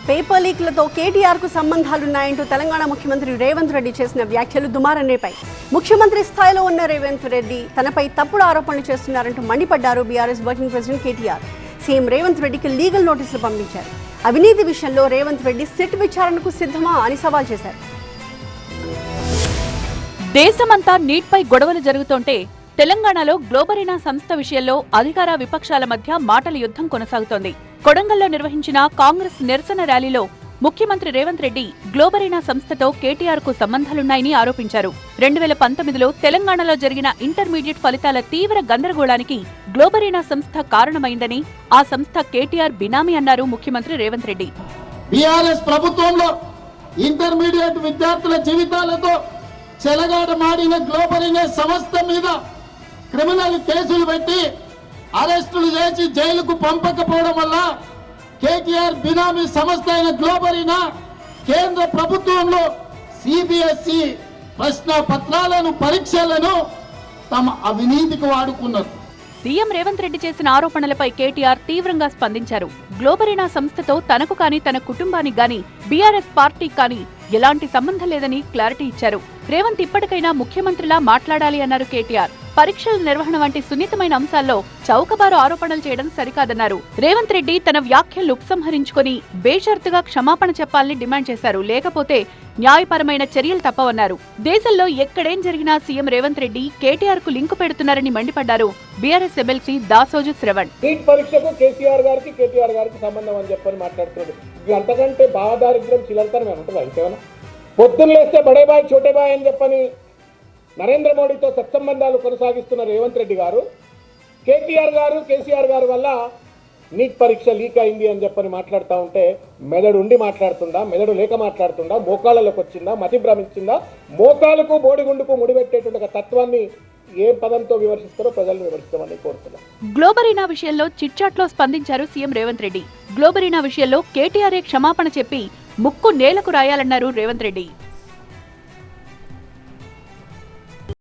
Paper లీక్లతో కేటీఆర్కు సంబంధాలున్నాయంటూ Telangana ముఖ్యమంత్రి రేవంత్ రెడ్డి చేసిన వ్యాఖ్యలు దుమారం రేపాయి. ముఖ్యమంత్రి స్థాయిలో ఉన్న రేవంత్ రెడ్డి తనపై తప్పుడు ఆరోపణలు చేస్తున్నారంటూ మండిపడ్డారు BRS working president KTR. CM Revanth రెడ్డికి లీగల్ నోటీసులు పంపించారు. అవినీతి విషయంలో రేవంత్ రెడ్డి సిట్ విచారణకు సిద్ధమా అని సవాల్ చేశారు. దేశమంతా నీట్పై గొడవలు జరుగుతుంటే తెలంగాణలో గ్లోబరీనా సంస్థ విషయంలో అధికార విపక్షాల మధ్య మాటల యుద్ధం కొనసాగుతోంది. కొడంగల్లో నిర్వహించిన కాంగ్రెస్ నిరసన ర్యాలీలో ముఖ్యమంత్రి రేవంత్ రెడ్డి గ్లోబరీనా సంస్థతో కేటీఆర్కు సంబంధాలున్నాయని ఆరోపించారు. 2019లో తెలంగాణలో జరిగిన ఇంటర్మీడియట్ ఫలితాల తీవ్ర గందరగోళానికి గ్లోబరీనా సంస్థ కారణమైందని, ఆ సంస్థ కేటీఆర్ బినామీ అన్నారు ముఖ్యమంత్రి రేవంత్ రెడ్డి. బీఆర్ఎస్ ప్రభుత్వంలో ఇంటర్మీడియట్ విద్యార్థుల జీవితాలతో చెలగాటమాడిన గ్లోబరీనా సంస్థ మీద క్రిమినల్ కేసులు పెట్టి అరెస్టులు చేసి జైలుకు పంపకపోవడం వల్ల కేటీఆర్ బినామీ సంస్థ అయిన గ్లోబరీనా కేంద్ర ప్రభుత్వంలో సిబిఎస్ఈ ప్రశ్న పత్రాలను పరీక్షలను తమ అవినీతికి వాడుకున్నారు. సీఎం రేవంత్ రెడ్డి చేసిన ఆరోపణలపై కేటీఆర్ తీవ్రంగా స్పందించారు. గ్లోబరీనా సంస్థతో తనకు కానీ తన కుటుంబానికి గాని బీఆర్ఎస్ పార్టీకి కానీ ఎలాంటి సంబంధం లేదని క్లారిటీ ఇచ్చారు. రేవంత్ ఇప్పటికైనా ముఖ్యమంత్రిలా మాట్లాడాలి అన్నారు కేటీఆర్. పరీక్షల నిర్వహణ వంటి సున్నితమైన అంశాల్లో చౌకబారు ఆరోపణలు చేయడం సరికాదన్నారు. రేవంత్ రెడ్డి తన వ్యాఖ్యలు ఉపసంహరించుకుని బేషరతుగా క్షమాపణ చెప్పాలని డిమాండ్ చేశారు. లేకపోతే న్యాయపరమైన చర్యలు తప్పవన్నారు. దేశంలో ఎక్కడేం జరిగినా సీఎం రేవంత్ రెడ్డి కేటీఆర్ కు లింకు పెడుతున్నారని మండిపడ్డారు బీఆర్ఎస్ ఎమ్మెల్సీ దాసోజు శ్రవణ్. నీట్ పరీక్షకు కేటీఆర్ గారికి సంబంధం అని చెప్పని మాట్లాడుతున్నాడు. ఇది అంతకంటే భావదారిద్ర్యం చిలంతనం ఏమంటుంది? ఇంకేమన్నా పొద్దున్న లేస్తే బడేబాయ్ చోటేబాయ్ అని చెప్పని నరేంద్ర మోడీతో సత్సంబంధాలు కొనసాగిస్తున్న రేవంత్ రెడ్డి గారు కేసీఆర్ గారు వల్ల నీట్ పరీక్ష లీక్ అయింది అని చెప్పని మాట్లాడుతూ ఉంటే మెదడు ఉండి మాట్లాడుతుందా, మెదడు లేక మాట్లాడుతుందా, మోకాళ్ళలోకి వచ్చిందా, మతి భ్రమించిందా? మోకాలకు బోడిగుండుకు ముడిపెట్టేటువంటి తత్వాన్ని ఏ పదంతో విమర్శిస్తారో ప్రజలను విమర్శిస్తామని కోరుతున్నారు. గ్లోబరీనా విషయంలో చిట్చాట్లో స్పందించారు సీఎం రేవంత్ రెడ్డి. గ్లోబరీనా విషయంలో కేటీఆర్ఏ క్షమాపణ చెప్పి ముక్కు నేలకు రాయాలన్నారు రేవంత్ రెడ్డి.